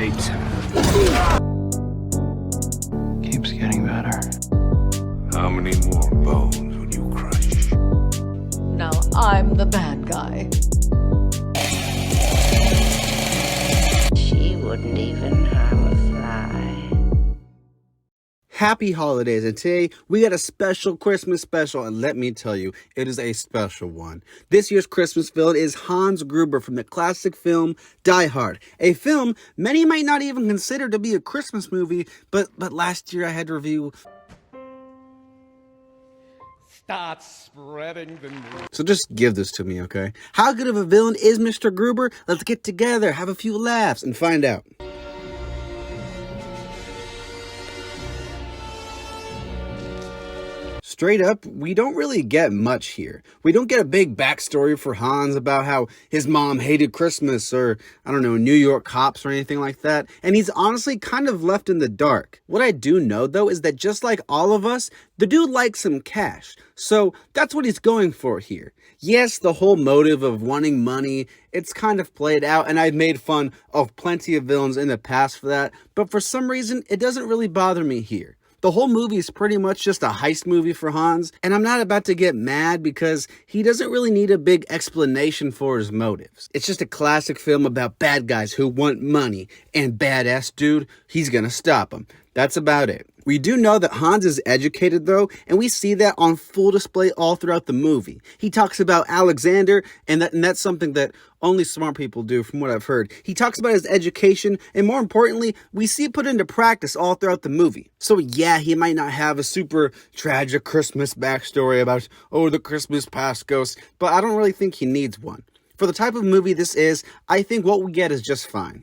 right. Keeps getting better. How many more bones will you crush? Now I'm the bad guy. She wouldn't even harm a fly. Happy holidays, and today we got a special Christmas special, and let me tell you, it is a special one. This year's Christmas villain is Hans Gruber from the classic film Die Hard, a film many might not even consider to be a Christmas movie, but last year I had to review. Start spreading the news. So just give this to me, okay? How good of a villain is Mr. Gruber? Let's get together, have a few laughs, and find out. Straight up, we don't really get much here. We don't get a big backstory for Hans about how his mom hated Christmas or, I don't know, New York cops or anything like that. And he's honestly kind of left in the dark. What I do know, though, is that just like all of us, the dude likes some cash. So that's what he's going for here. Yes, the whole motive of wanting money, it's kind of played out, and I've made fun of plenty of villains in the past for that. But for some reason, it doesn't really bother me here. The whole movie is pretty much just a heist movie for Hans, and I'm not about to get mad because he doesn't really need a big explanation for his motives. It's just a classic film about bad guys who want money, and badass dude, he's gonna stop them. That's about it. We do know that Hans is educated though, and we see that on full display all throughout the movie. He talks about Alexander, and that's something that only smart people do from what I've heard. He talks about his education, and more importantly, we see it put into practice all throughout the movie. So yeah, he might not have a super tragic Christmas backstory about, oh, the Christmas past ghost, but I don't really think he needs one. For the type of movie this is, I think what we get is just fine.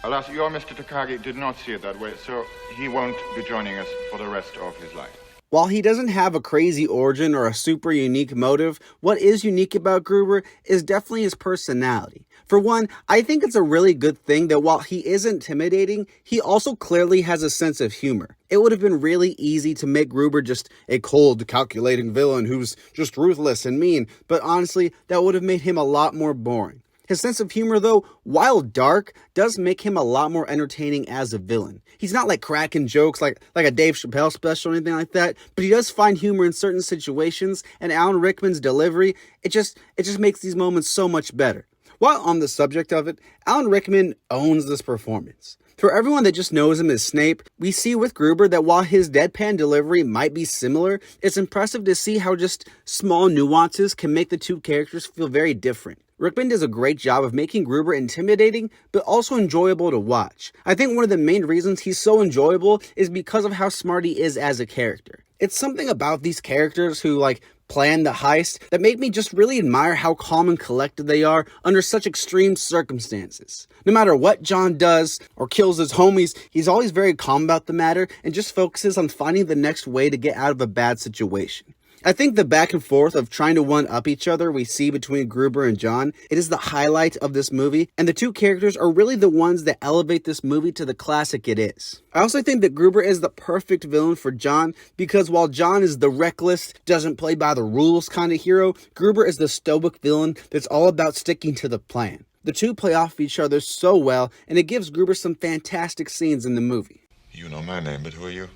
Alas, your Mr. Takagi did not see it that way, so he won't be joining us for the rest of his life. While he doesn't have a crazy origin or a super unique motive, what is unique about Gruber is definitely his personality. For one, I think it's a really good thing that while he is intimidating, he also clearly has a sense of humor. It would have been really easy to make Gruber just a cold, calculating villain who's just ruthless and mean, but honestly, that would have made him a lot more boring. His sense of humor, though, while dark, does make him a lot more entertaining as a villain. He's not like cracking jokes like a Dave Chappelle special or anything like that, but he does find humor in certain situations, and Alan Rickman's delivery, it just makes these moments so much better. While on the subject of it, Alan Rickman owns this performance. For everyone that just knows him as Snape, we see with Gruber that while his deadpan delivery might be similar, it's impressive to see how just small nuances can make the two characters feel very different. Rickman does a great job of making Gruber intimidating, but also enjoyable to watch. I think one of the main reasons he's so enjoyable is because of how smart he is as a character. It's something about these characters who, plan the heist that make me just really admire how calm and collected they are under such extreme circumstances. No matter what John does or kills his homies, he's always very calm about the matter and just focuses on finding the next way to get out of a bad situation. I think the back and forth of trying to one-up each other we see between Gruber and John, it is the highlight of this movie, and the two characters are really the ones that elevate this movie to the classic it is. I also think that Gruber is the perfect villain for John, because while John is the reckless, doesn't play by the rules kind of hero, Gruber is the stoic villain that's all about sticking to the plan. The two play off each other so well, and it gives Gruber some fantastic scenes in the movie. You know my name, but who are you?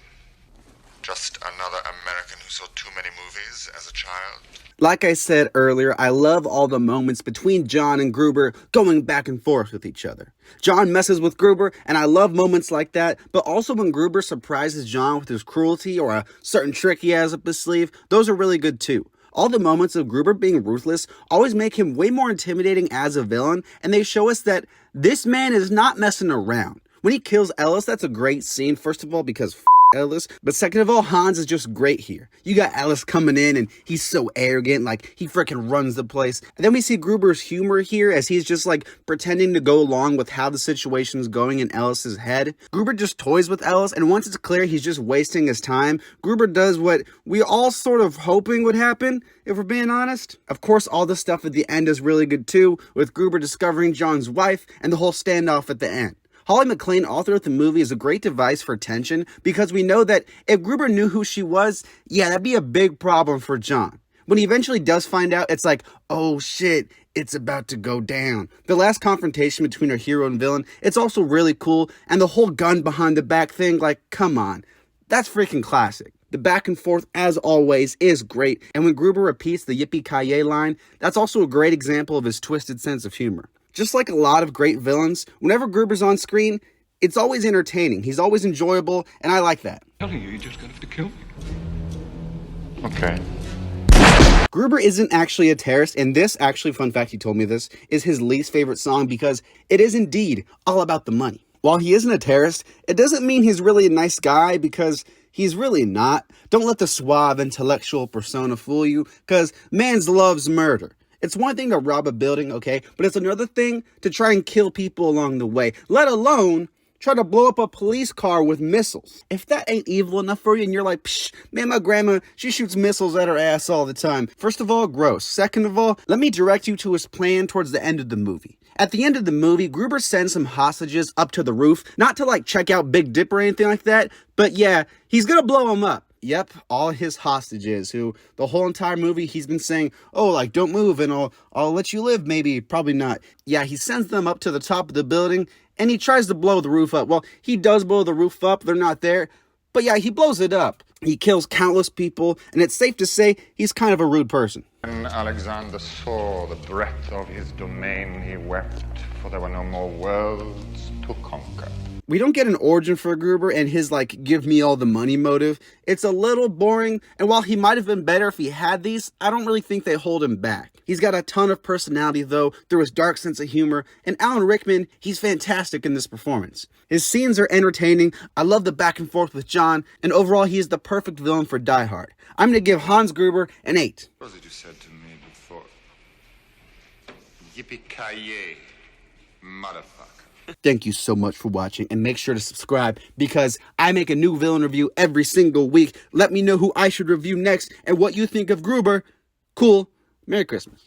Just another American who saw too many movies as a child. Like I said earlier, I love all the moments between John and Gruber going back and forth with each other. John messes with Gruber, and I love moments like that, but also when Gruber surprises John with his cruelty or a certain trick he has up his sleeve, those are really good too. All the moments of Gruber being ruthless always make him way more intimidating as a villain, and they show us that this man is not messing around. When he kills Ellis, that's a great scene, first of all, because Ellis, but second of all, Hans is just great here. You got Ellis coming in and he's so arrogant, he freaking runs the place. And then we see Gruber's humor here as he's just pretending to go along with how the situation's going in Ellis's head. Gruber just toys with Ellis, and once it's clear he's just wasting his time, Gruber does what we all sort of hoping would happen, if we're being honest. Of course, all the stuff at the end is really good too, with Gruber discovering John's wife and the whole standoff at the end. Holly McClane all throughout the movie is a great device for tension because we know that if Gruber knew who she was, yeah, that'd be a big problem for John. When he eventually does find out, it's like, oh shit, it's about to go down. The last confrontation between our hero and villain, it's also really cool, and the whole gun behind the back thing, like, come on. That's freaking classic. The back and forth, as always, is great, and when Gruber repeats the yippee-ki-yay line, that's also a great example of his twisted sense of humor. Just like a lot of great villains, whenever Gruber's on screen, it's always entertaining. He's always enjoyable, and I like that. Telling you, you're just gonna have to kill me. Okay. Gruber isn't actually a terrorist, and this, actually, fun fact, he told me this, is his least favorite song because it is indeed all about the money. While he isn't a terrorist, it doesn't mean he's really a nice guy because he's really not. Don't let the suave intellectual persona fool you, because man's loves murder. It's one thing to rob a building, okay, but it's another thing to try and kill people along the way, let alone try to blow up a police car with missiles. If that ain't evil enough for you and you're like, psh, man, my grandma, she shoots missiles at her ass all the time. First of all, gross. Second of all, let me direct you to his plan towards the end of the movie. At the end of the movie, Gruber sends some hostages up to the roof, not to like check out Big Dip or anything like that, but yeah, he's gonna blow them up. Yep, all his hostages, who the whole entire movie he's been saying, oh, like, don't move and I'll let you live, maybe, probably not. Yeah, he sends them up to the top of the building and he tries to blow the roof up. Well, he does blow the roof up, they're not there, but yeah, he blows it up. He kills countless people, and it's safe to say he's kind of a rude person. When Alexander saw the breadth of his domain, he wept, for there were no more worlds to conquer. We don't get an origin for Gruber and his, like, give me all the money motive. It's a little boring, and while he might have been better if he had these, I don't really think they hold him back. He's got a ton of personality, though, through his dark sense of humor, and Alan Rickman, he's fantastic in this performance. His scenes are entertaining, I love the back and forth with John, and overall he is the perfect villain for Die Hard. I'm gonna give Hans Gruber an 8. What was it you said to me before? Yippee-ki-yay, motherfucker. Thank you so much for watching, and make sure to subscribe because I make a new villain review every single week. Let me know who I should review next and what you think of Gruber. Cool. Merry Christmas.